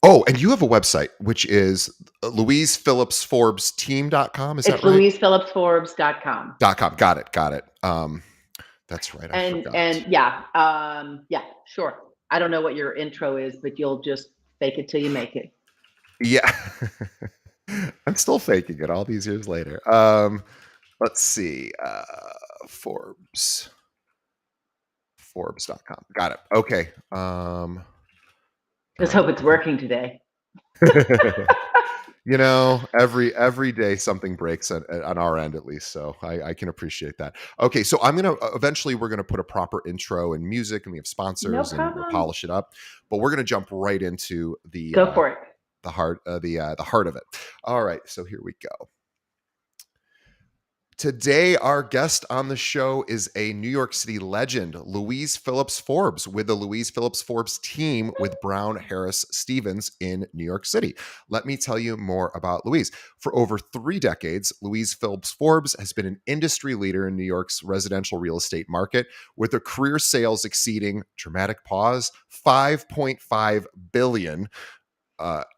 Oh, and you have a website, which is louisephillipsforbesteam.com. Is that It's right? louisephillipsforbes.com. .com. Got it. Got it. That's right. I forgot. And yeah, yeah, sure. I don't know what your intro is, but you'll just fake it till you make it. Yeah. I'm still faking it all these years later. Let's see. Forbes.com. Got it. Okay. Let's All right. hope it's working today. Every day something breaks on our end at least, so I can appreciate that. Okay, so I'm gonna eventually we're gonna put a proper intro and music, and we have No sponsors, and we'll problem. polish it up. But we're gonna jump right into Go for it. the heart of it. All right, so here we go. Today, our guest on the show is a New York City legend, Louise Phillips Forbes, with the Louise Phillips Forbes team with Brown Harris Stevens in New York City. Let me tell you more about Louise. For over 3 decades, Louise Phillips Forbes has been an industry leader in New York's residential real estate market, with her career sales exceeding, dramatic pause, 5.5 billion.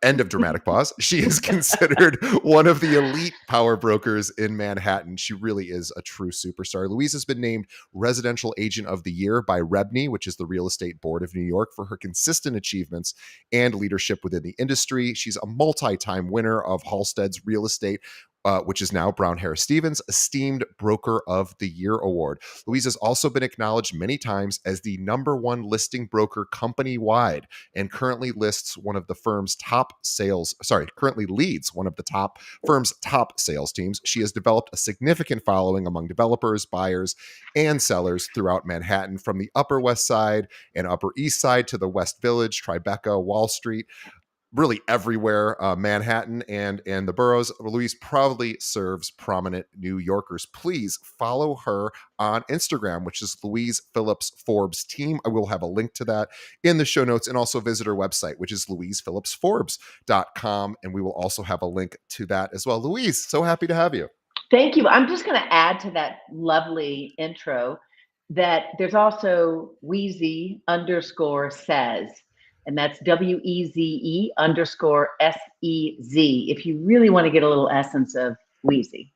End of dramatic pause. She is considered one of the elite power brokers in Manhattan. She really is a true superstar. Louise has been named Residential Agent of the Year by REBNY, which is the Real Estate Board of New York, for her consistent achievements and leadership within the industry. She's a multi-time winner of Halstead's Real Estate, which is now Brown Harris Stevens, Esteemed Broker of the Year Award. Louise has also been acknowledged many times as the #1 listing broker company-wide, and currently leads one of the top firm's top sales teams. She has developed a significant following among developers, buyers, and sellers throughout Manhattan, from the Upper West Side and Upper East Side to the West Village, Tribeca, Wall Street, really everywhere, Manhattan and the boroughs. Louise proudly serves prominent New Yorkers. Please follow her on Instagram, which is Louise Phillips Forbes Team. I will have a link to that in the show notes, and also visit her website, which is louisephillipsforbes.com. And we will also have a link to that as well. Louise, so happy to have you. Thank you. I'm just going to add to that lovely intro that there's also Wheezy underscore says, and that's WEZE_SEZ. If you really want to get a little essence of Wheezy.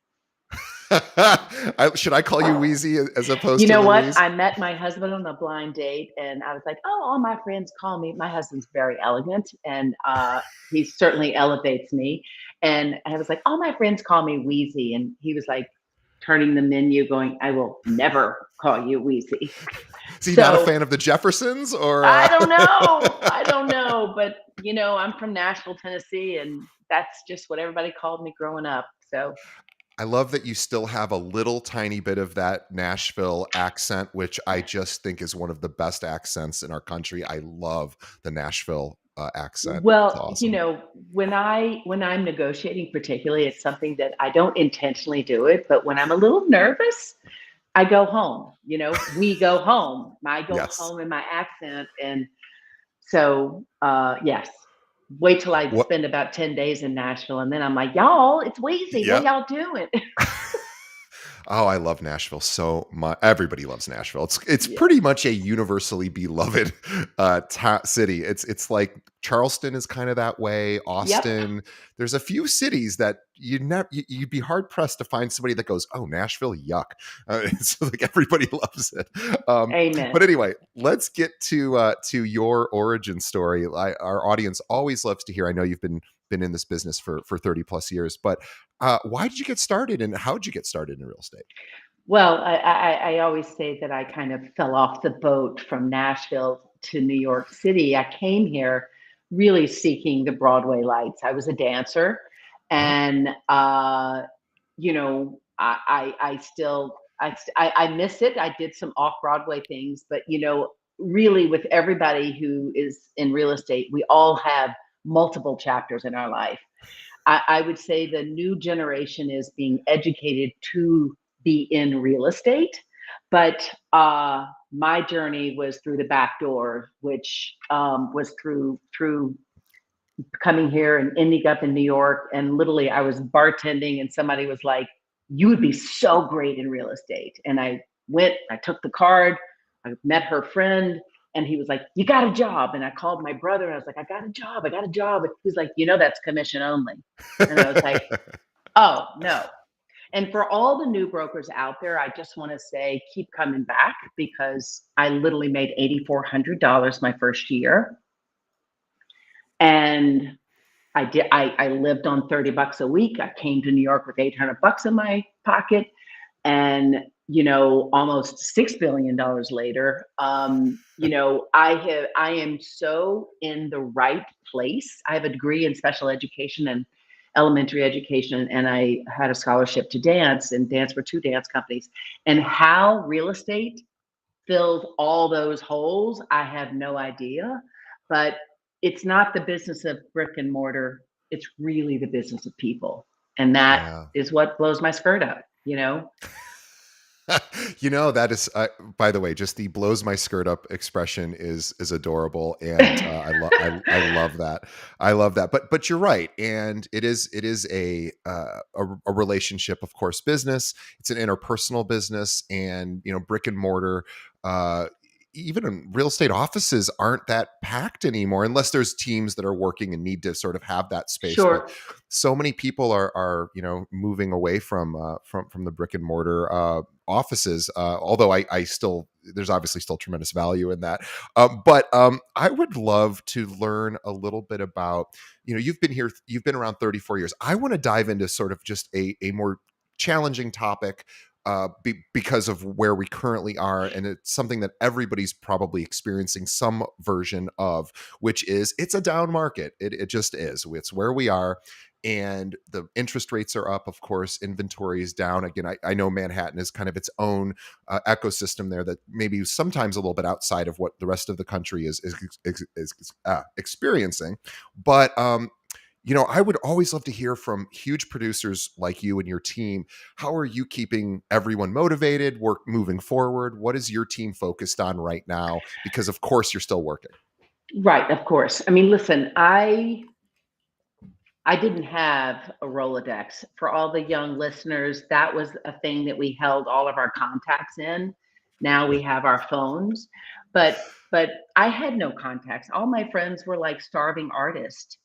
Should I call you Wheezy as opposed You to know what? Louise? I met my husband on a blind date, and I was like, "Oh, all my friends call me." My husband's very elegant, and he certainly elevates me. And I was like, "All my friends call me Wheezy," and he was like, turning the menu, going, "I will never call you Wheezy." Is he not a So fan of the Jeffersons, or? I don't know. I don't know, but I'm from Nashville, Tennessee, and that's just what everybody called me growing up. So I love that you still have a little tiny bit of that Nashville accent, which I just think is one of the best accents in our country. I love the Nashville accent. It's well, awesome. when I'm negotiating, particularly, it's something that I don't intentionally do it, but when I'm a little nervous, I go home. We go home. I go Yes. home in my accent, and so yes. Wait till I What? spend about 10 days in Nashville, and then I'm like, y'all, it's Wheezy. What Yep. y'all doing? Oh, I love Nashville so much. Everybody loves Nashville. It's Yeah. pretty much a universally beloved city. It's like Charleston is kind of that way. Yep. Austin. There's a few cities that you'd be hard pressed to find somebody that goes, "Oh, Nashville, yuck." It's like everybody loves it. But Amen. anyway, let's get to your origin story. Our audience always loves to hear. I know you've been in this business for 30 plus years, but why did you get started, and how did you get started in real estate? Well, I always say that I kind of fell off the boat from Nashville to New York City. I came here really seeking the Broadway lights. I was a dancer, Oh, and I still I miss it. I did some off Broadway things, but really, with everybody who is in real estate, we all have multiple chapters in our life. I would say the new generation is being educated to be in real estate, but my journey was through the back door, which was through coming here and ending up in New York. And literally, I was bartending, and somebody was like, "You would be so great in real estate." And I went, I took the card, I met her friend. And he was like, "You got a job." And I called my brother and I was like, "I got a job. I got a job." And he was like, "That's commission only." And I was like, "Oh, no." And for all the new brokers out there, I just want to say keep coming back, because I literally made $8,400 my first year. And I lived on $30 a week. I came to New York with $800 in my pocket. And almost $6 billion later, I am so in the right place. I have a degree in special education and elementary education, and I had a scholarship to dance and dance for 2 dance companies. And how real estate filled all those holes, I have no idea. But it's not the business of brick and mortar. It's really the business of people. And that Yeah. is what blows my skirt up. That is, by the way, just the blows my skirt up expression is adorable, and I love that. I love that. But you're right, and it is a relationship, of course, business. It's an interpersonal business, and brick and mortar. Even in real estate, offices aren't that packed anymore, unless there's teams that are working and need to sort of have that space. But Sure. so many people are moving away from the brick and mortar offices. Although I still, there's obviously still tremendous value in that. But I would love to learn a little bit about, you've been around 34 years. I want to dive into sort of just a more challenging topic. Because of where we currently are, and it's something that everybody's probably experiencing some version of, which is it's a down market. It just is. It's where we are, and the interest rates are up. Of course, inventory is down. Again, I know Manhattan is kind of its own ecosystem there that maybe sometimes a little bit outside of what the rest of the country is experiencing. But I would always love to hear from huge producers like you and your team. How are you keeping everyone motivated, work moving forward? What is your team focused on right now? Because of course you're still working. Right, of course. I mean, listen, I didn't have a Rolodex. For all the young listeners, that was a thing that we held all of our contacts in. Now we Yeah. have our phones. But I had no contacts. All my friends were like starving artists.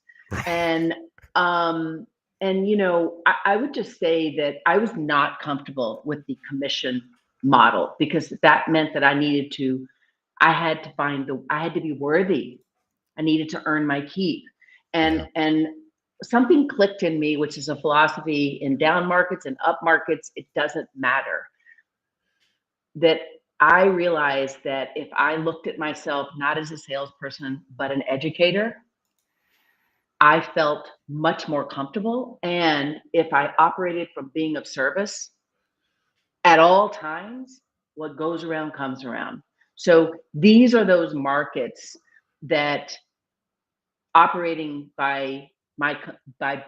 And um I would just say that I was not comfortable with the commission model, because that meant that I had to be worthy. I needed to earn my keep. Yeah. And something clicked in me, which is a philosophy in down markets and up markets, it doesn't matter. That I realized that if I looked at myself not as a salesperson, but an educator, I felt much more comfortable. And if I operated from being of service at all times, what goes around comes around. So these are those markets that, operating by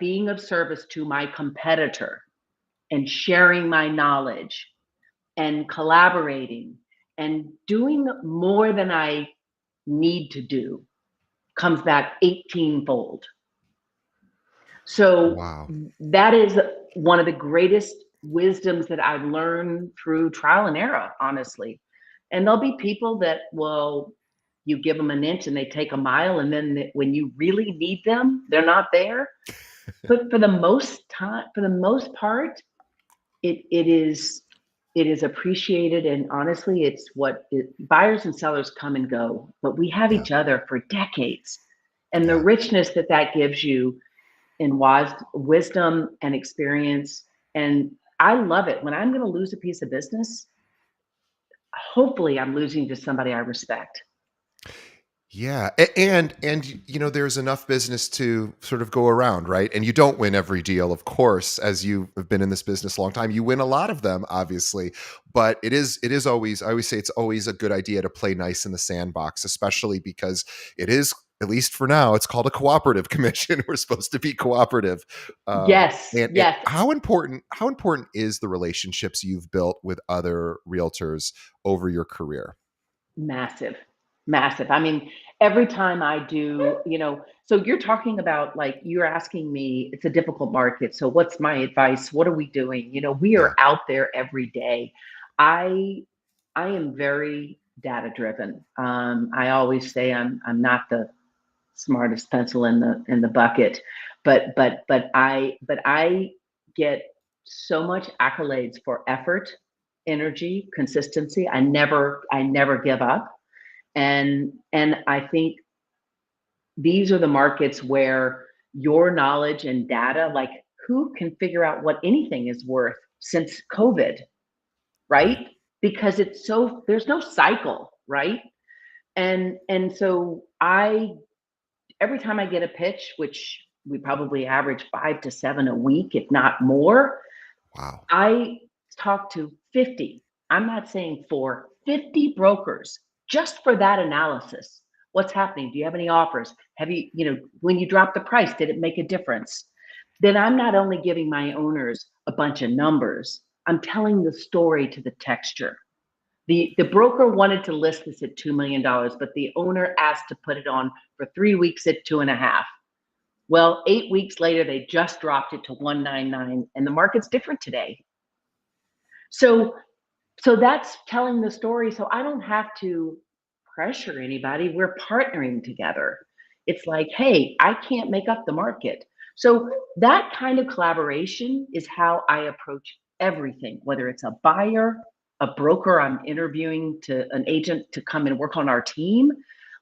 being of service to my competitor and sharing my knowledge and collaborating and doing more than I need to do, comes back 18-fold. So Wow. that is one of the greatest wisdoms that I've learned through trial and error, honestly. And there'll be people that will, you give them an inch and they take a mile, and then when you really need them, they're not there. But for the most part, it is appreciated. And honestly, buyers and sellers come and go, but we have Yeah. each other for decades. And the Yeah. richness that that gives you in wisdom and experience. And I love it. When I'm going to lose a piece of business, hopefully I'm losing to somebody I respect. Yeah, and there's enough business to sort of go around, right? And you don't win every deal, of course, as you have been in this business a long time. You win a lot of them, obviously, but it is always, I always say it's always a good idea to play nice in the sandbox, especially because it is, at least for now, it's called a cooperative commission. We're supposed to be cooperative. Yes, And yes. how important is the relationships you've built with other realtors over your career? Massive, massive. I mean, every time I do, so you're talking about, like, you're asking me, it's a difficult market. So what's my advice? What are we doing? We Yeah. are out there every day. I I am very data driven. I always say I'm not the smartest pencil in the bucket, but I get so much accolades for effort, energy, consistency. I never give up, and I think these are the markets where your knowledge and data, like who can figure out what anything is worth since COVID, right? Right. Because it's so there's no cycle, right? And so I every time I get a pitch, which we probably average 5 to 7 a week, if not more, Wow. I talk to 50. I'm not saying for 50 brokers just for that analysis. What's happening? Do you have any offers? Have you, when you drop the price, did it make a difference? Then I'm not only giving my owners a bunch of numbers, I'm telling the story to the texture. The broker wanted to list this at $2 million, but the owner asked to put it on for 3 weeks at 2.5. Well, 8 weeks later, they just dropped it to 199, and the market's different today. So, so that's telling the story. So I don't have to pressure anybody. We're partnering together. It's like, hey, I can't make up the market. So that kind of collaboration is how I approach everything, whether it's a buyer, a broker I'm interviewing to an agent to come and work on our team.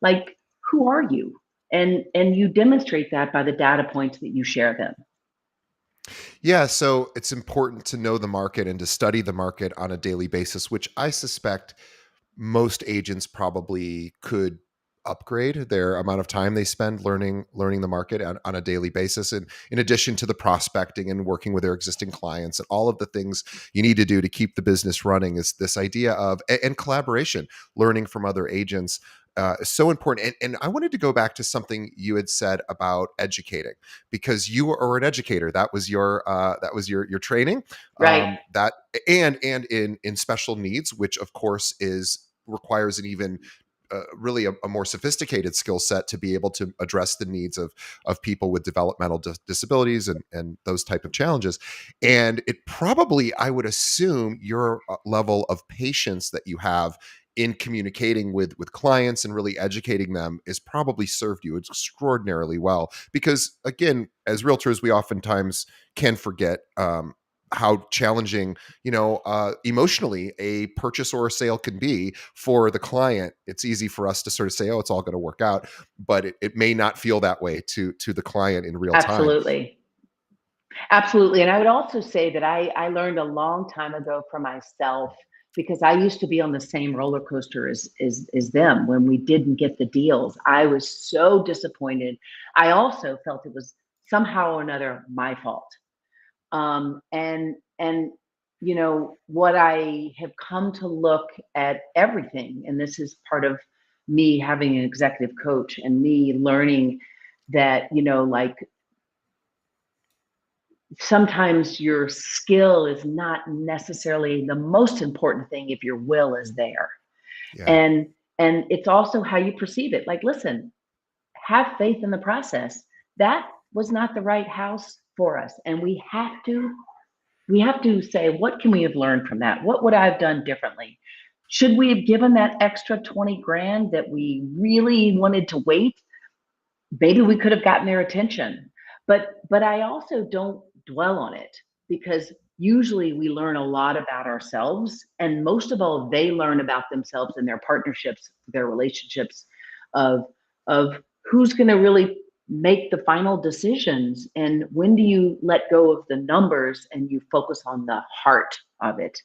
Like, who are you? And you demonstrate that by the data points that you share them. Yeah, so it's important to know the market and to study the market on a daily basis, which I suspect most agents probably could upgrade their amount of time they spend learning the market on a daily basis, and in addition to the prospecting and working with their existing clients and all of the things you need to do to keep the business running, is this idea of and collaboration, learning from other agents, is so important. And I wanted to go back to something you had said about educating, because you are an educator. That was your training, Right. that and in special needs, which of course is requires an even really a more sophisticated skill set to be able to address the needs of people with developmental disabilities and those type of challenges. And it probably, I would assume, your level of patience that you have in communicating with clients and really educating them is probably served you extraordinarily well, because again, as realtors, we oftentimes can forget how challenging, emotionally a purchase or a sale can be for the client. It's easy for us to sort of say, oh, it's all going to work out, but it may not feel that way to the client in real time. Absolutely. Absolutely. And I would also say that I learned a long time ago for myself, because I used to be on the same roller coaster as them when we didn't get the deals. I was so disappointed. I also felt it was somehow or another my fault. And what I have come to look at everything, and this is part of me having an executive coach and me learning that, like sometimes your skill is not necessarily the most important thing if your will is there. Yeah. And it's also how you perceive it. Like, listen, have faith in the process. That was not the right house for us, and we have to say, what can we have learned from that? What would I have done differently? Should we have given that extra 20 grand that we really wanted to wait? Maybe we could have gotten their attention. But I also don't dwell on it, because usually we learn a lot about ourselves, and most of all they learn about themselves and their partnerships, their relationships, of of who's going to really make the final decisions, and when do you let go of the numbers and you focus on the heart of it.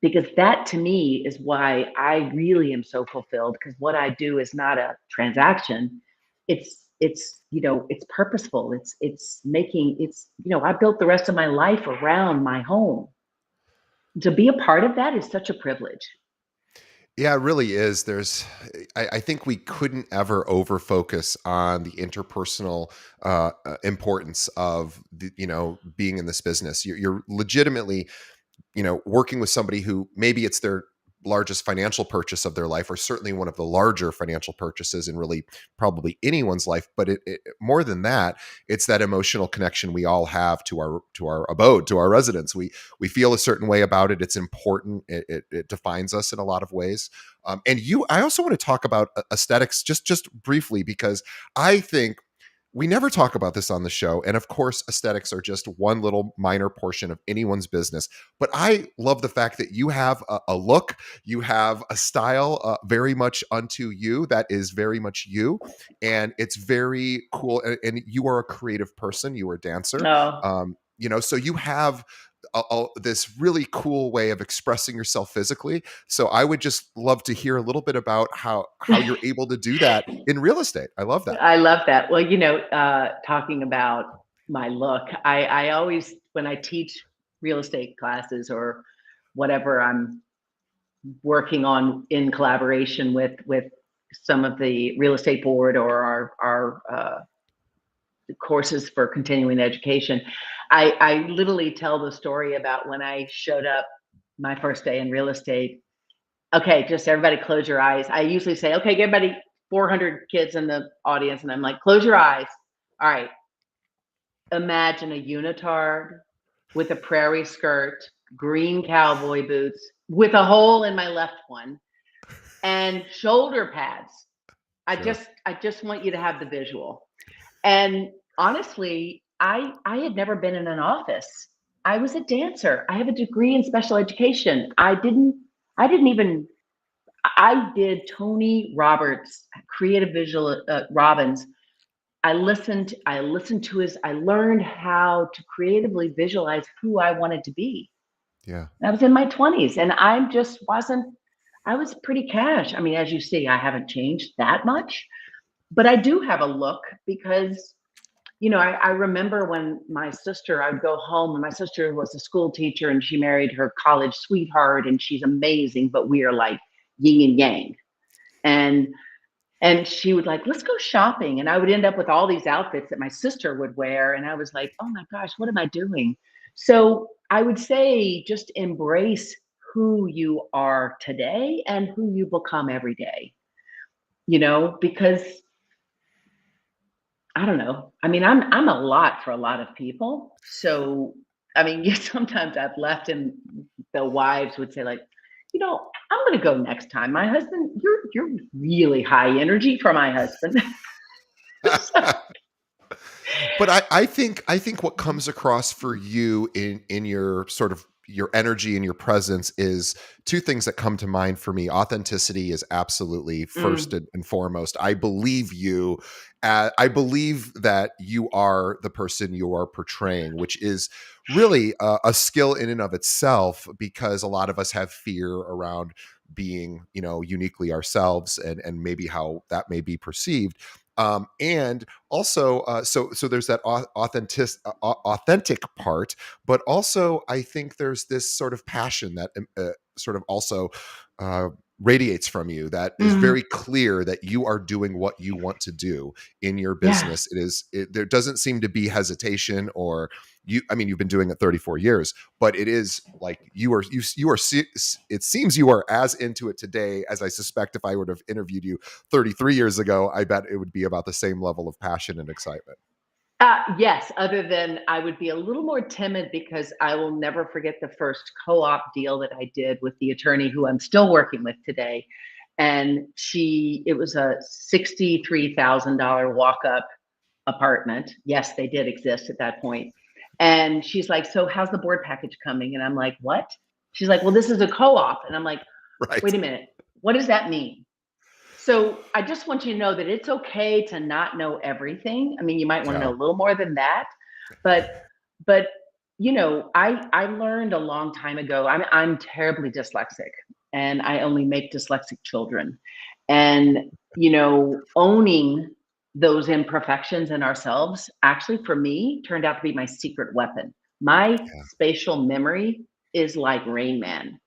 Because that to me is why I really am so fulfilled, because what I do is not a transaction. It's purposeful. I built the rest of my life around my home. To be a part of that is such a privilege. Yeah, it really is. I think we couldn't ever over focus on the interpersonal importance of being in this business. You're legitimately, working with somebody who maybe it's their largest financial purchase of their life, or certainly one of the larger financial purchases in really probably anyone's life. But more than that, it's that emotional connection we all have to our abode, to our residence. We feel a certain way about it. It's important. It defines us in a lot of ways. I also want to talk about aesthetics just briefly, because I think we never talk about this on the show. And of course, aesthetics are just one little minor portion of anyone's business. But I love the fact that you have a look, you have a style very much unto you that is very much you. And it's very cool. And you are a creative person, you are a dancer. Oh, So you have this really cool way of expressing yourself physically. So I would just love to hear a little bit about how you're able to do that in real estate. I love that. I love that. Well, talking about my look, I always, when I teach real estate classes or whatever I'm working on in collaboration with some of the real estate board or our courses for continuing education, I literally tell the story about when I showed up my first day in real estate. Okay, just everybody close your eyes. I usually say, okay, everybody, 400 kids in the audience, and I'm like, close your eyes. All right, imagine a unitard with a prairie skirt, green cowboy boots, with a hole in my left one, and shoulder pads. I Sure. just I just want you to have the visual. And honestly, I had never been in an office. I was a dancer. I have a degree in special education. I didn't even I did Tony Roberts, creative visual Robbins. I listened to his, I learned how to creatively visualize who I wanted to be. Yeah. I was in my 20s and I just wasn't, I was pretty cash. I mean, as you see, I haven't changed that much, but I do have a look because, I remember when my sister, I'd go home and my sister was a school teacher and she married her college sweetheart and she's amazing, but we are like yin and yang. And she would like, let's go shopping. And I would end up with all these outfits that my sister would wear. And I was like, oh my gosh, what am I doing? So I would say just embrace who you are today and who you become every day, because I don't know. I mean, I'm a lot for a lot of people. So I mean, sometimes I've left and the wives would say, like, I'm gonna go next time. My husband, you're really high energy for my husband. So, But I think what comes across for you in your sort of your energy and your presence is two things that come to mind for me. Authenticity is absolutely first mm, and foremost. I believe you. I believe that you are the person you are portraying, which is really a skill in and of itself, because a lot of us have fear around being, uniquely ourselves, and maybe how that may be perceived. And also so there's that authentic part, but also I think there's this sort of passion that sort of also uh, radiates from you, that is mm, very clear that you are doing what you want to do in your yeah. business. There doesn't seem to be hesitation, or I mean, you've been doing it 34 years, but it is like it seems you are as into it today as I suspect if I would have interviewed you 33 years ago. I bet it would be about the same level of passion and excitement. Yes, other than I would be a little more timid because I will never forget the first co-op deal that I did with the attorney who I'm still working with today. And it was a $63,000 walk-up apartment. Yes, they did exist at that point. And she's like, so how's the board package coming? And I'm like, what? She's like, well, this is a co-op. And I'm like, Right. wait a minute, what does that mean? So I just want you to know that it's okay to not know everything. I mean, you might want to know Yeah. a little more than that, but but I learned a long time ago. I'm terribly dyslexic, and I only make dyslexic children. And owning those imperfections in ourselves actually for me turned out to be my secret weapon. My Yeah. spatial memory is like Rain Man.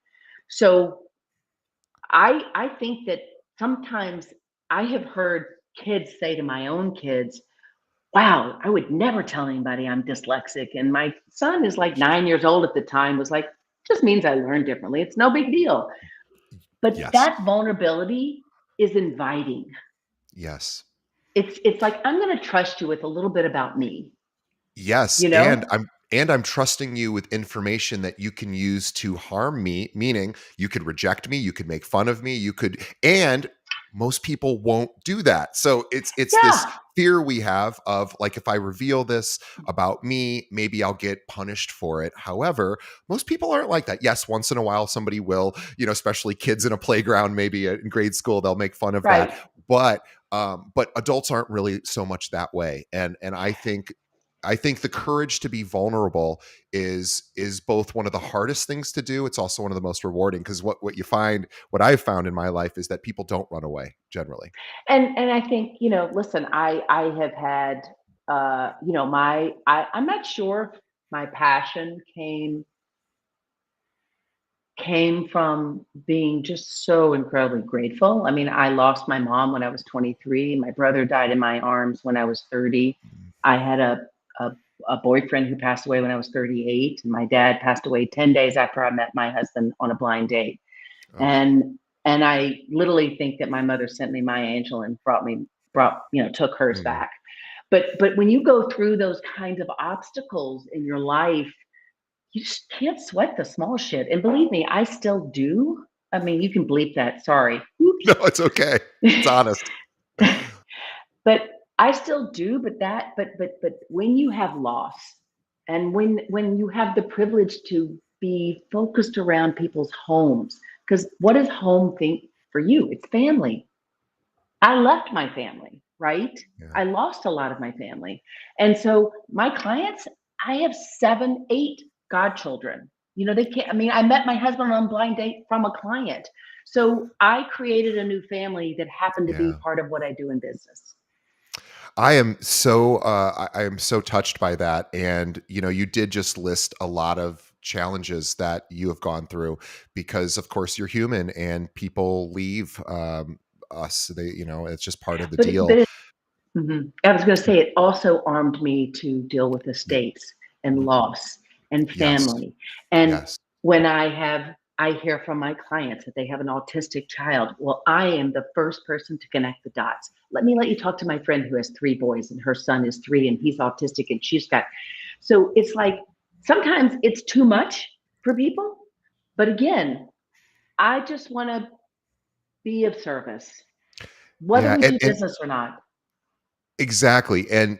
So I think that sometimes I have heard kids say to my own kids, "Wow, I would never tell anybody I'm dyslexic." And my son is like 9 years old at the time, was like, "Just means I learn differently. It's no big deal." But Yes. that vulnerability is inviting. Yes. It's like, I'm going to trust you with a little bit about me, Yes, you and know? I'm trusting you with information that you can use to harm me, meaning you could reject me, you could make fun of me, you could, and most people won't do that. So it's this Yeah, fear we have of, like, if I reveal this about me, maybe I'll get punished for it. However, most people aren't like that. Yes, once in a while somebody will, especially kids in a playground, maybe in grade school, they'll make fun of that. right. But adults aren't really so much that way. And I think the courage to be vulnerable is both one of the hardest things to do. It's also one of the most rewarding, because what I've found in my life is that people don't run away generally. And I think, listen, I have had, I'm not sure if my passion came from being just so incredibly grateful. I mean, I lost my mom when I was 23. My brother died in my arms when I was 30. Mm. I had a, a boyfriend who passed away when I was 38, and my dad passed away 10 days after I met my husband on a blind date. Ugh. And I literally think that my mother sent me my angel and took hers Mm. back. But when you go through those kinds of obstacles in your life, you just can't sweat the small shit. And believe me, I still do. I mean, you can bleep that. Sorry. No, Oops. it's okay. It's honest. But I still do. But when you have loss, and when you have the privilege to be focused around people's homes, because what does home think for you? It's family. I left my family, right? Yeah. I lost a lot of my family. And so my clients, I have 7, 8 godchildren. They can't, I mean, I met my husband on a blind date from a client. So I created a new family that happened to be Yeah. part of what I do in business. I am so touched by that. And you did just list a lot of challenges that you have gone through, because of course you're human and people leave us. It's just part of the deal. But I was going to say, it also armed me to deal with Yeah. estates and Mhm. loss and Yes. family. And Yes. when I hear from my clients that they have an autistic child, well, I am the first person to connect the dots. Let you talk to my friend who has 3 boys, and her son is 3 and he's autistic, and she's got. So it's like, sometimes it's too much for people. But again, I just want to be of service, whether Yeah, we and do business or not. exactly, and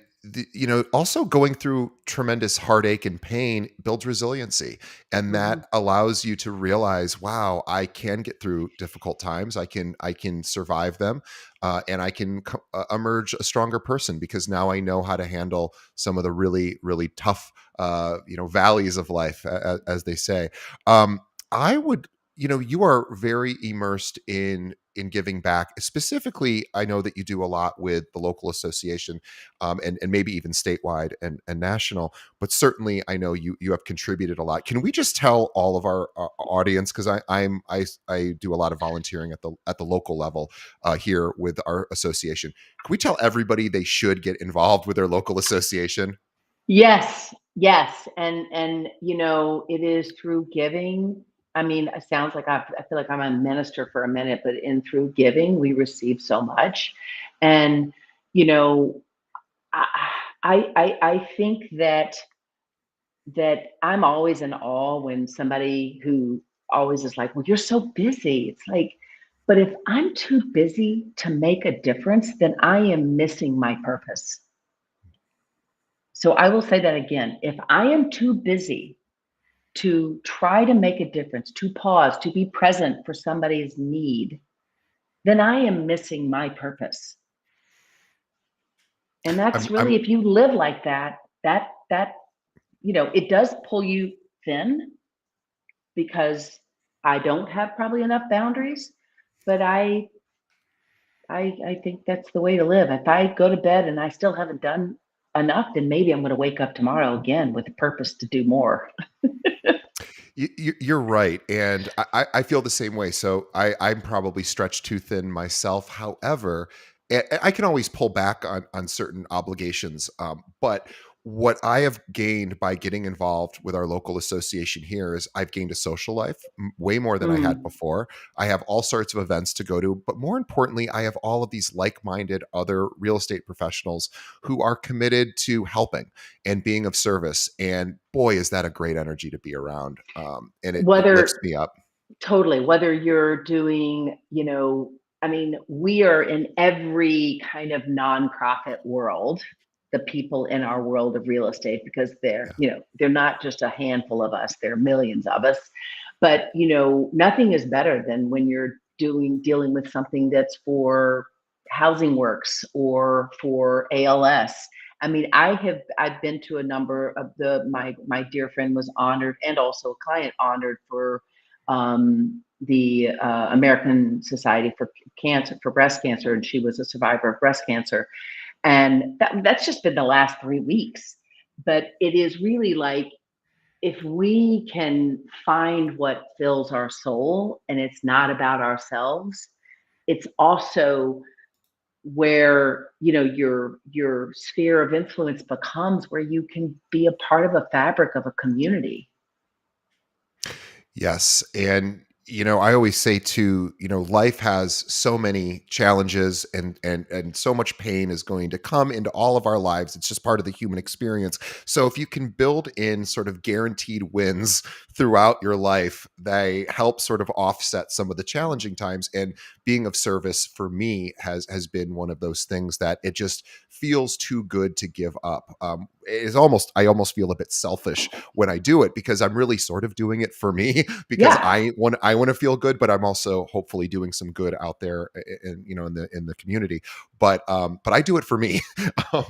also going through tremendous heartache and pain builds resiliency, and that Mhm. allows you to realize, wow, I can get through difficult times. I can survive them, and I can emerge a stronger person, because now I know how to handle some of the really really tough, valleys of life, as they say. I would. You are very immersed in giving back. Specifically, I know that you do a lot with the local association, and maybe even statewide and national. But certainly, I know you have contributed a lot. Can we just tell all of our audience, because I do a lot of volunteering at the local level, here with our association. Can we tell everybody they should get involved with their local association? Yes, yes, and it is through giving. I mean, it sounds like I feel like I'm a minister for a minute, but in through giving, we receive so much. And you know, I I think that I'm always in awe when somebody who always is like, "Well, you're so busy." It's like, but if I'm too busy to make a difference, then I am missing my purpose. So I will say that again. If I am too busy to try to make a difference, to pause, to be present for somebody's need, then I am missing my purpose. And that's I'm really, if you live like that, it does pull you thin, because I don't have probably enough boundaries, but I think that's the way to live. If I go to bed and I still haven't done enough, then maybe I'm going to wake up tomorrow again with a purpose to do more. You're right, and I feel the same way. So I'm probably stretched too thin myself. However, I can always pull back on certain obligations. But what I have gained by getting involved with our local association here is I've gained a social life way more than I had Mm. before. I have all sorts of events to go to, but more importantly, I have all of these like-minded other real estate professionals who are committed to helping and being of service. And boy, is that a great energy to be around. And it lifts Whether me up. Totally, whether you're doing, I mean, we are in every kind of nonprofit world, the people in our world of real estate, because they're, Yeah. they're not just a handful of us, there are millions of us. But, nothing is better than when you're dealing with something that's for housing works or for ALS. I mean, I've been to a number of my dear friend was honored, and also a client honored for the American Society for breast cancer, and she was a survivor of breast cancer. And that's just been the last 3 weeks. But it is really like, if we can find what fills our soul, and it's not about ourselves, it's also where your sphere of influence becomes where you can be a part of a fabric of a community. Yes. And I always say too, life has so many challenges and so much pain is going to come into all of our lives. It's just part of the human experience. So if you can build in sort of guaranteed wins throughout your life, they help sort of offset some of the challenging times. And being of service for me has been one of those things that it just feels too good to give up. I almost feel a bit selfish when I do it because I'm really sort of doing it for me because Yeah, I want to feel good, but I'm also hopefully doing some good out there in in the community. But I do it for me,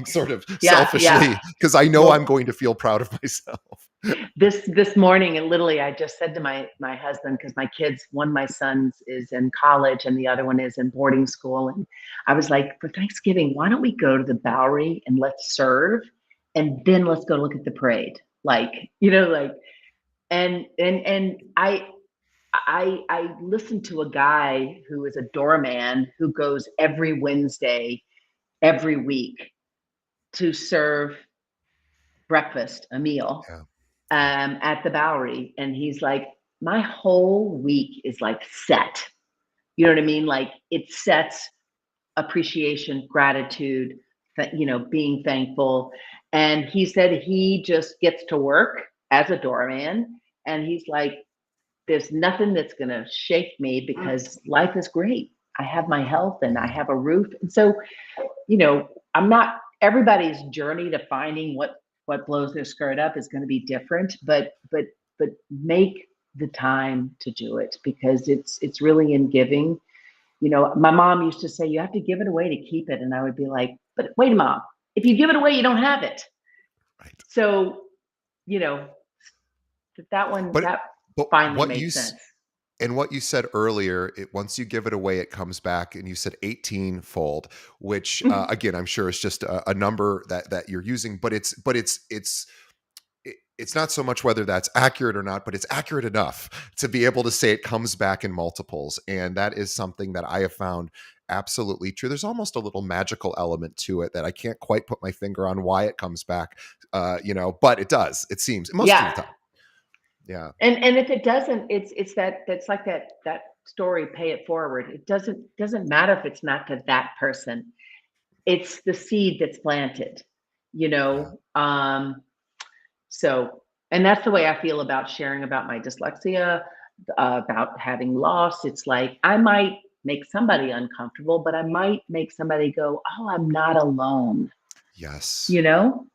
sort of yeah, yeah. selfishly because I know I'm Well, going to feel proud of myself. this morning, and literally I just said to my husband, because my kids, one of my sons is in college and the other one is in boarding school, and I was like, for Thanksgiving, why don't we go to the Bowery and let's serve, and then let's go look at the parade, like, like. And I listened to a guy who is a doorman who goes every Wednesday every week to serve breakfast, a meal, Yeah, yeah, at the Bowery. And he's like, my whole week is like set. You know what I mean? Like, it sets appreciation, gratitude, being thankful. And he said he just gets to work as a doorman. And he's like, there's nothing that's going to shake me because life is great. I have my health and I mhm. have a roof. And so, I'm not, everybody's journey to finding what blows their skirt up is going to be different, but make the time to do it, because it's really in giving. My mom used to say, you have to give it away to keep it. And I would be like, but wait, mom, if you give it away, you don't have it. Right. So, you know, that one, But that but finally made sense. what you said earlier, once you give it away, it comes back, and you said 18 fold, which again, I'm sure is just a number that you're using, but it's not so much whether that's accurate or not, but it's accurate enough to be able to say it comes back in multiples. And that is something that I have found absolutely true. There's almost a little magical element to it that I can't quite put my finger on why it comes back, but it does, it seems, most of Yeah. the time. Yeah. And if it doesn't, it's that's like that story, pay it forward. It doesn't matter if it's not to that person. It's the seed that's planted, you Yeah. know. So, and that's the way I feel about sharing about my dyslexia, about having loss. It's like, I might make somebody uncomfortable, but I might make somebody go, "Oh, I'm not alone." Yes. You know.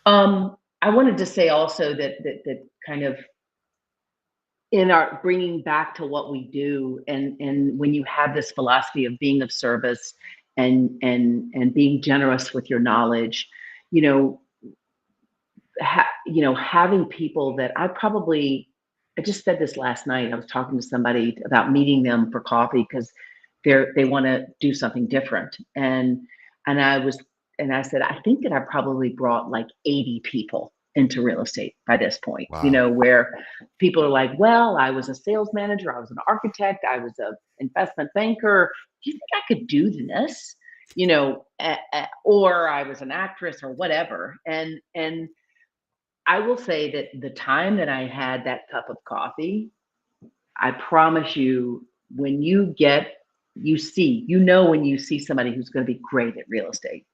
I wanted to say also that kind of, in our bringing back to what we do, and when you have this philosophy of being of service, and being generous with your knowledge, you know, having people that I just said this last night. I was talking to somebody about meeting them for coffee because they want to do something different. And I said, I think that I probably brought like 80 people into real estate by this point, Wow. where people are like, well, I was a sales manager, I was an architect, I was an investment banker. Do you think I could do this? or I was an actress or whatever. And I will say that the time that I had that cup of coffee, I promise you, when you get, when you see somebody who's going to be great at real estate,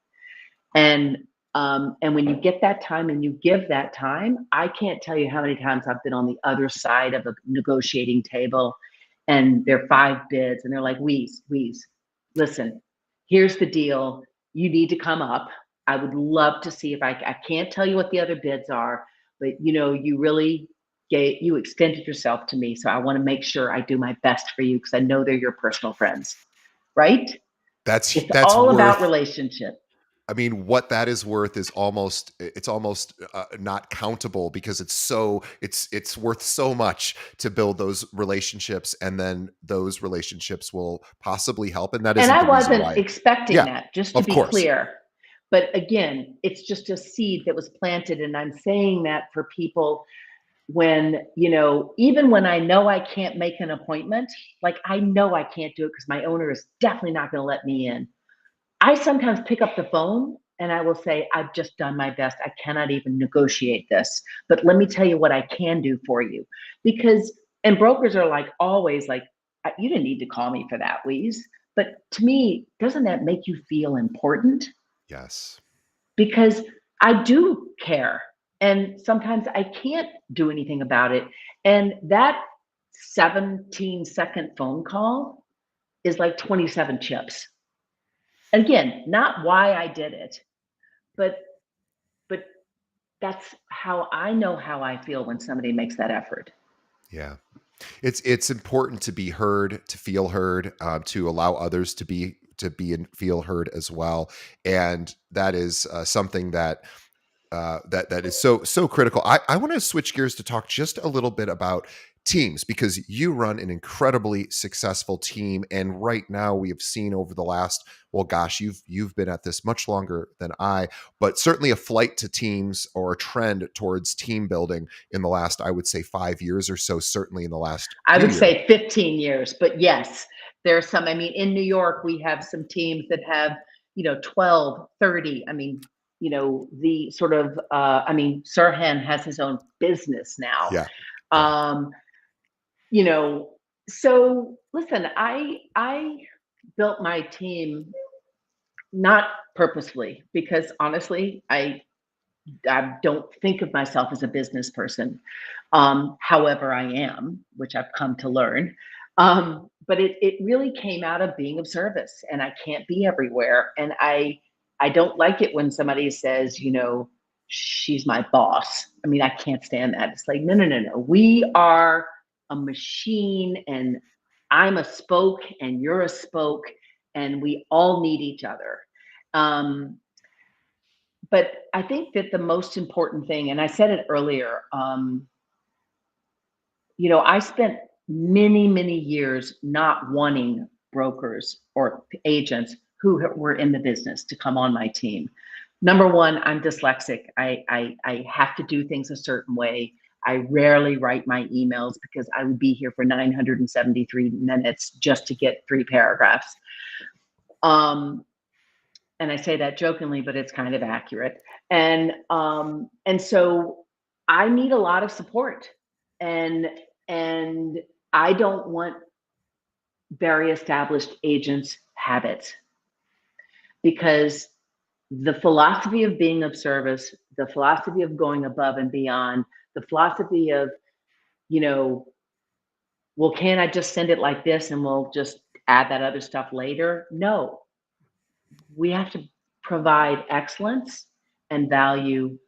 and and when you get that time and you give that time, I can't tell you how many times I've been on the other side of a negotiating table, and there are 5 bids, and they're like, Weeze, listen, here's the deal. You need to come up. I would love to see if I can't tell you what the other bids are, but you really you extended yourself to me, so I want to make sure I do my best for you because I know they're your personal friends, right? It's That's all about worth, relationship. I mean, what that is worth is almost, it's almost not countable, because it's worth so much to build those relationships, and then those relationships will possibly help, and that And isn't I the reason wasn't why. expecting Yeah, that, just to of be course. clear. But again, it's just a seed that was planted. And I'm saying that for people when, even when I know I can't make an appointment, like I know I can't do it because my owner is definitely not going to let me in. I sometimes pick up the phone and I will say, I've just done my best. I cannot even negotiate this, but let me tell you what I can do for you. Because, and brokers are like always like, you didn't need to call me for that, Louise. But to me, doesn't that make you feel important? Yes. Because I do care. And sometimes I can't do anything about it. And that 17-second phone call is like 27 chips. Again, not why I did it, but but that's how I know how I feel when somebody makes that effort. Yeah. It's important to be heard, to feel heard, to allow others to be and feel heard as well, and that is something that that is so critical. I want to switch gears to talk just a little bit about teams, because you run an incredibly successful team, and right now we have seen over the last, well, gosh, you've been at this much longer than I, but certainly a flight to teams, or a trend towards team building in the last, I would say, 5 years or so. Certainly in the last I few would years. say 15 years, but yes, there's some. I mean, in New York, we have some teams that have, 12, 30. I mean, the sort of, Sirhan has his own business now. Yeah, yeah, Um, you know, so listen, I built my team not purposefully because honestly, I don't think of myself as a business person. However, I am, which I've come to learn. But it really came out of being of service, and I can't be everywhere. And I don't like it when somebody says, she's my boss. I mean, I can't stand that. It's like, no, no, no, no. We are a machine, and I'm a spoke, and you're a spoke, and we all need each other. Um, but I think that the most important thing, and I said it earlier, I spent many, many years not wanting brokers or agents who were in the business to come on my team. Number one, I'm dyslexic. I have to do things a certain way. I rarely write my emails because I would be here for 973 minutes just to get 3 paragraphs. Um, and I say that jokingly, but it's kind of accurate. And so I need a lot of support, and and I don't want very established agents' habits, because the philosophy of being of service, the philosophy of going above and beyond, the philosophy of, you know, well, can't I just send it like this and we'll just add that other stuff later? No, we have to provide excellence and value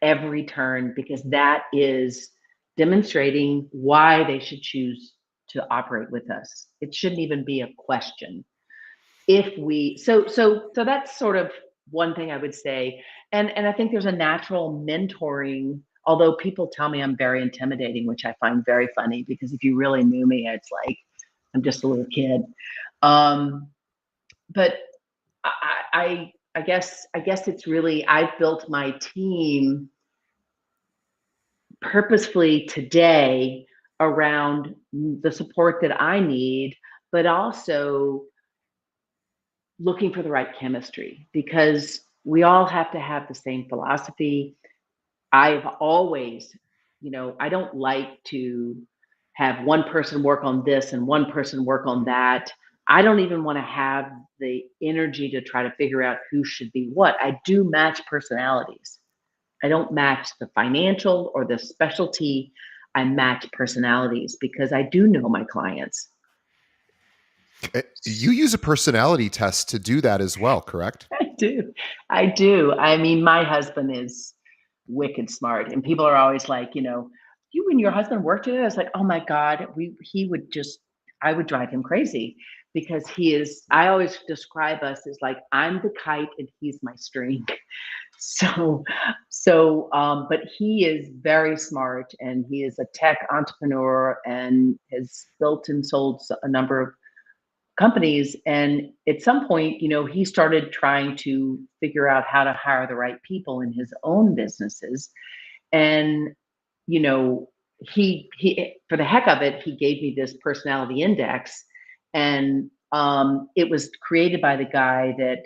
every turn, because that is demonstrating why they should choose to operate with us. It shouldn't even be a question. If we so that's sort of one thing I would say. And I think there's a natural mentoring, although people tell me I'm very intimidating, which I find very funny, because if you really knew me, it's like I'm just a little kid. Um, but I guess it's really, I've built my team purposefully today around the support that I need, but also looking for the right chemistry, because we all have to have the same philosophy. I've always, I don't like to have one person work on this and one person work on that. I don't even want to have the energy to try to figure out who should be what. I do match personalities. I don't match the financial or the specialty. I match personalities because I do know my clients. You use a personality test to do that as well, correct? I do. I do. I mean, my husband is wicked smart, and people are always like, you and your husband work together. It's like, oh my God, he would just, I would drive him crazy because he is. I always describe us as like I'm the kite and he's my string. So, but he is very smart, and he is a tech entrepreneur and has built and sold a number of companies. And at some point, he started trying to figure out how to hire the right people in his own businesses. And, you know, he for the heck of it, he gave me this personality index. And it was created by the guy that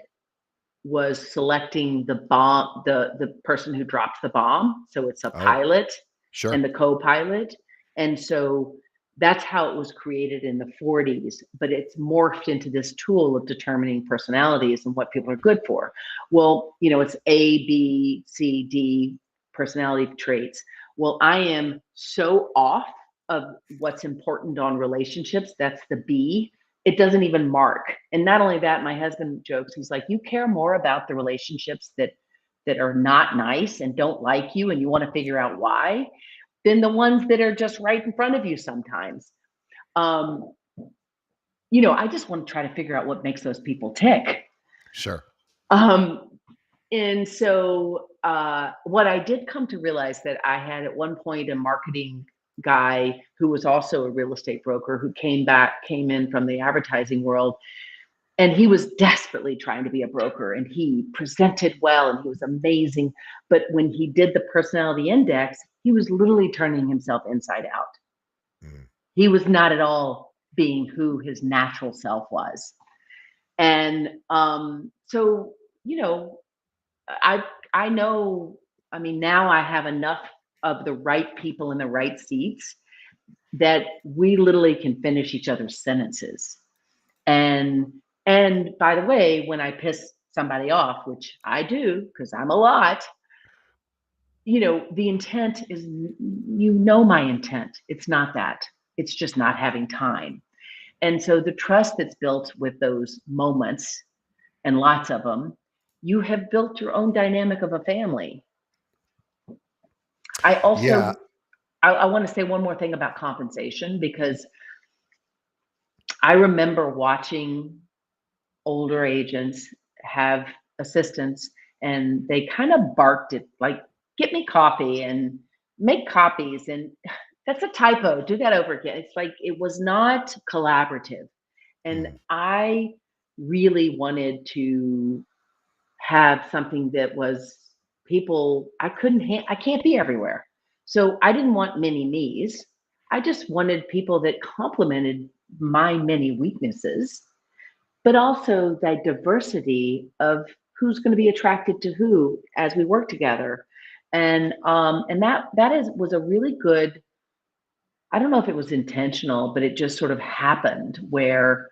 was selecting the bomb, the person who dropped the bomb. So it's a Oh, pilot and sure. the co-pilot. And so that's how it was created in the 40s, but it's morphed into this tool of determining personalities and what people are good for. Well, it's A, B, C, D personality traits. Well, I am so off of what's important on relationships. That's the B. It doesn't even mark. And not only that, my husband jokes, he's like, you care more about the relationships that are not nice and don't like you and you want to figure out why than the ones that are just right in front of you sometimes. Um, I just want to try to figure out what makes those people tick. Sure. Um, and so what I did come to realize that I had at one point a marketing guy who was also a real estate broker who came in from the advertising world. And he was desperately trying to be a broker, and he presented well and he was amazing. But when he did the personality index, he was literally turning himself inside out. Mm. He was not at all being who his natural self was. And so, you know, I I know, I mean, now I have enough of the right people in the right seats that we literally can finish each other's sentences. And and by the way, when I piss somebody off, which I do because I'm a lot, the intent is, my intent. It's not that. It's just not having time. And so the trust that's built with those moments, and lots of them, you have built your own dynamic of a family. I Yeah. also I want to say one more thing about compensation, because I remember watching older agents have assistants, and they kind of barked at, like, get me coffee and make copies, and that's a typo, do that over again. It's like it was not collaborative. And Mm. I really wanted to have something that was, people, I can't be everywhere. So I didn't want many me's. I just wanted people that complemented my many weaknesses, but also the diversity of who's going to be attracted to who as we work together. And that is was a really good, I don't know if it was intentional, but it just sort of happened where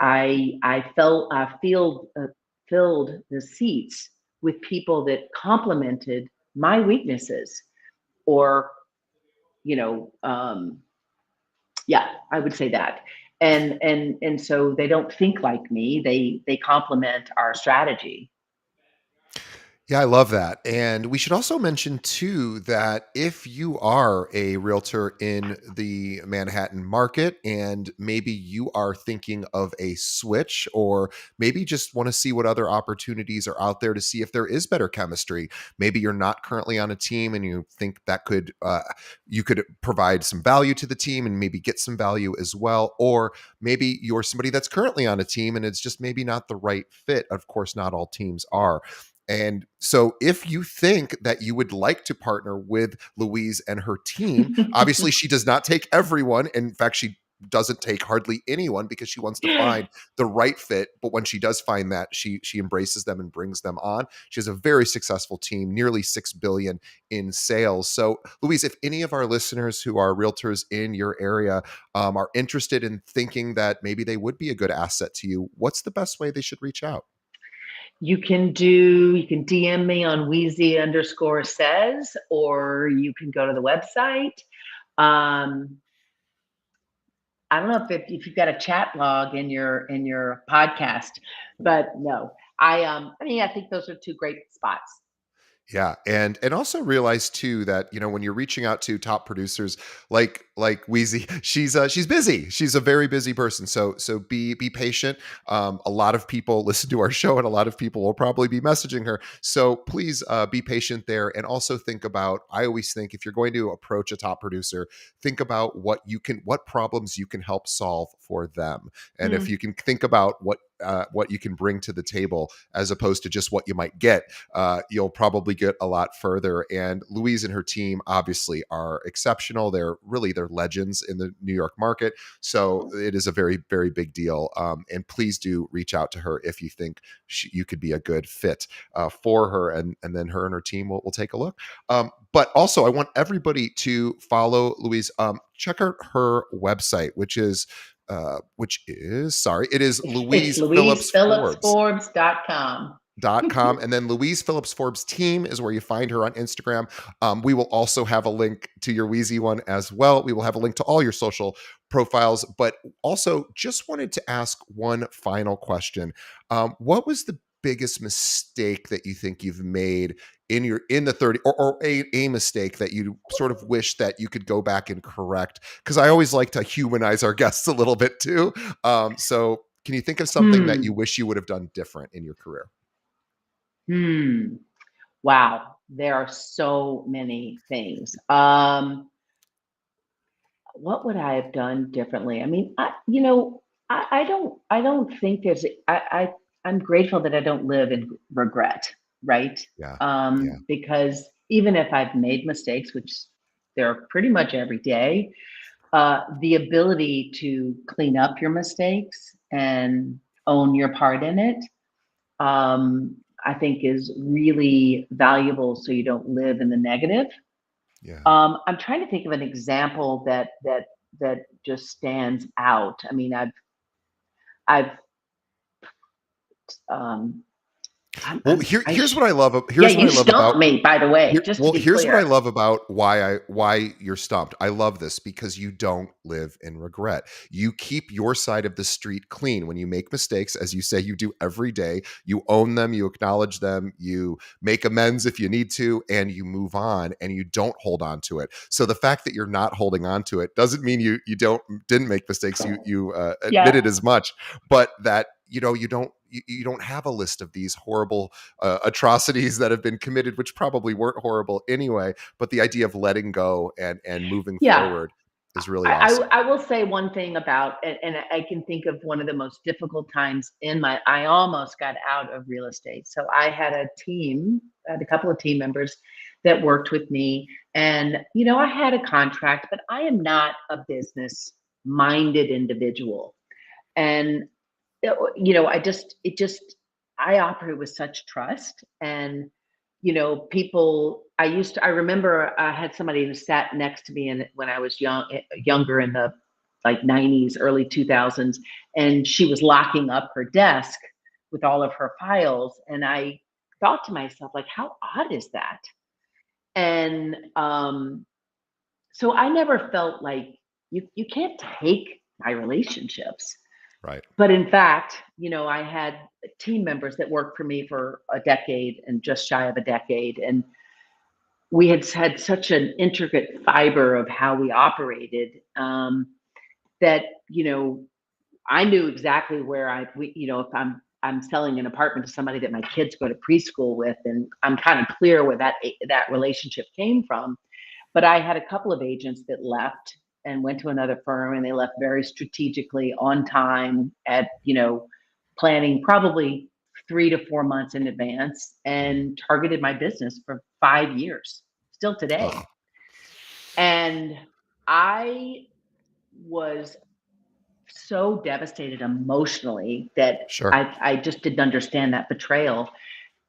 I felt filled the seats with people that complemented my weaknesses, or you know um, yeah, I would say that. And so they don't think like me, they complement our strategy. Yeah, I love that. And we should also mention too that if you are a realtor in the Manhattan market and maybe you are thinking of a switch, or maybe just want to see what other opportunities are out there to see if there is better chemistry. Maybe you're not currently on a team and you think that you could provide some value to the team and maybe get some value as well. Or maybe you're somebody that's currently on a team and it's just maybe not the right fit. Of course, not all teams are. And so, if you think that you would like to partner with Louise and her team, obviously she does not take everyone. In fact, she doesn't take hardly anyone because she wants to find the right fit. But when she does find that, she embraces them and brings them on. She has a very successful team, nearly 6 billion in sales. So, Louise, if any of our listeners who are realtors in your area are interested in thinking that maybe they would be a good asset to you, what's the best way they should reach out? You can DM me on Wheezy_says, or you can go to the website. I don't know if you've got a chat log in your podcast, but no, I mean, I think those are two great spots. Yeah, and also realize too that when you're reaching out to top producers like Wheezy, she's busy. She's a very busy person. So be patient. A lot of people listen to our show, and a lot of people will probably be messaging her. So please be patient there, and also think about. I always think if you're going to approach a top producer, think about what problems you can help solve for them, and if Hmm. you can think about what you can bring to the table as opposed to just what you might get, you'll probably get a lot further. And Louise and her team obviously are exceptional. They're legends in the New York market. So it is a very, very big deal. And please do reach out to her if you think you could be a good fit for her. And then her and her team will take a look. But also, I want everybody to follow Louise. Check out her website, it is It's Louise Phillips Forbes LouisePhillipsForbes.com. .com, and then Louise Phillips Forbes team is where you find her on Instagram. We will also have a link to your Wheezy one as well. We will have a link to all your social profiles, but also just wanted to ask one final question. What was the biggest mistake that you think you've made in the 30, or a mistake that you sort of wish that you could go back and correct? Because I always like to humanize our guests a little bit too. So can you think of something that you Hmm. wish you would have done different in your career? Hmm. Wow. There are so many things. What would I have done differently? I mean, I don't think I'm grateful that I don't live in regret, right? Yeah. Yeah. Because even if I've made mistakes, which there are pretty much every day, the ability to clean up your mistakes and own your part in it, I think is really valuable so you don't live in the negative. Yeah. I'm trying to think of an example that just stands out. I mean, I've um, Well, yeah, here's what you I love stumped about me, by the way, just to be here's what I clear. love about why you're stumped. I love this because you don't live in regret. You keep your side of the street clean when you make mistakes, as you say you do every day. You own them, you acknowledge them, you make amends if you need to, and you move on, and you don't hold on to it. So the fact that you're not holding on to it doesn't mean you didn't make mistakes. You Yeah, admitted as much, but that you don't have a list of these horrible atrocities that have been committed, which probably weren't horrible anyway. But the idea of letting go and moving yeah. forward is really I, awesome. I will say one thing about, and I can think of one of the most difficult times I almost got out of real estate. So I had I had a couple of team members that worked with me, and I had a contract, but I am not a business minded individual. And I operate with such trust. And people, I remember I had somebody who sat next to me, and when I was younger, in the like 90s, early 2000s, and she was locking up her desk with all of her files, and I thought to myself, like, how odd is that? And so I never felt like you can't take my relationships. Right. But in fact, I had team members that worked for me for a decade and just shy of a decade. And we had such an intricate fiber of how we operated, that, I knew exactly where if I'm selling an apartment to somebody that my kids go to preschool with, and I'm kind of clear where that relationship came from. But I had a couple of agents that left and went to another firm, and they left very strategically, on time, at, planning probably 3 to 4 months in advance, and targeted my business for 5 years, still today. Ugh. And I was so devastated emotionally that Sure. I just didn't understand that betrayal,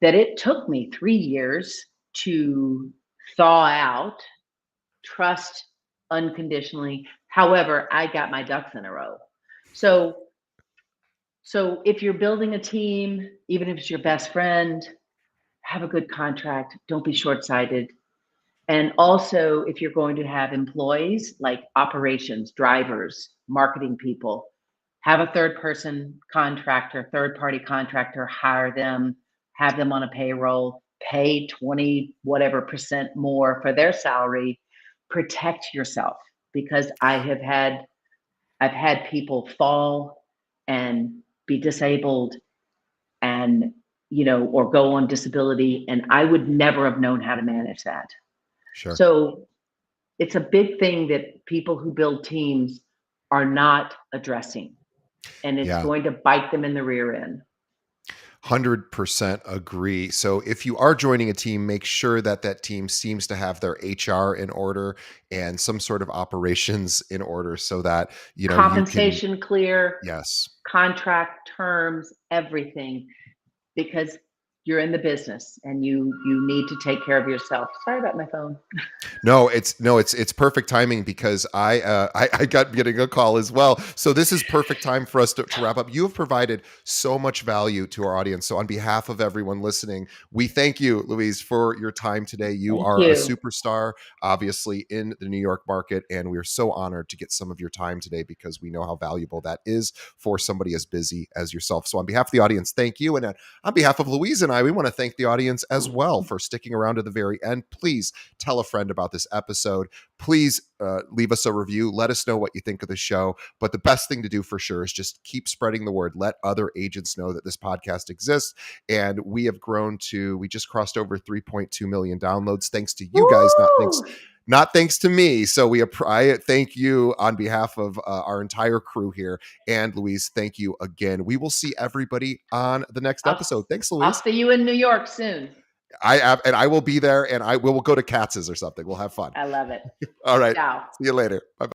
that it took me 3 years to thaw out, trust unconditionally. However, I got my ducks in a row. So so if you're building a team, even if it's your best friend, have a good contract. Don't be short-sighted. And also, if you're going to have employees like operations, drivers, marketing people, have a third person contractor, third party contractor, hire them, have them on a payroll, pay 20 whatever percent more for their salary. Protect yourself, because I've had people fall and be disabled, and or go on disability, and I would never have known how to manage that. Sure. So it's a big thing that people who build teams are not addressing, and it's Yeah. going to bite them in the rear end. 100% agree. So if you are joining a team, make sure that that team seems to have their HR in order and some sort of operations in order so that, you can, Compensation clear, yes. contract terms, everything, because you're in the business and you need to take care of yourself. Sorry about my phone. No, it's perfect timing because I got getting a call as well. So this is perfect time for us to wrap up. You have provided so much value to our audience. So on behalf of everyone listening, we thank you, Louise, for your time today. You Thank are a you. superstar, obviously in the New York market, and we're so honored to get some of your time today because we know how valuable that is for somebody as busy as yourself. So on behalf of the audience, thank you, and on behalf of Louise and I, we want to thank the audience as well for sticking around to the very end. Please tell a friend about this episode. Please leave us a review. Let us know what you think of the show. But the best thing to do for sure is just keep spreading the word. Let other agents know that this podcast exists. And we have grown to, we just crossed over 3.2 million downloads thanks to you guys, Woo! not thanks to me. So I thank you on behalf of our entire crew here. And Louise, thank you again. We will see everybody on the next I'll episode. Thanks, I'll Louise. see you in New York soon. I will be there, and I will go to Katz's or something. We'll have fun. I love it. All right. Ciao. See you later. Bye.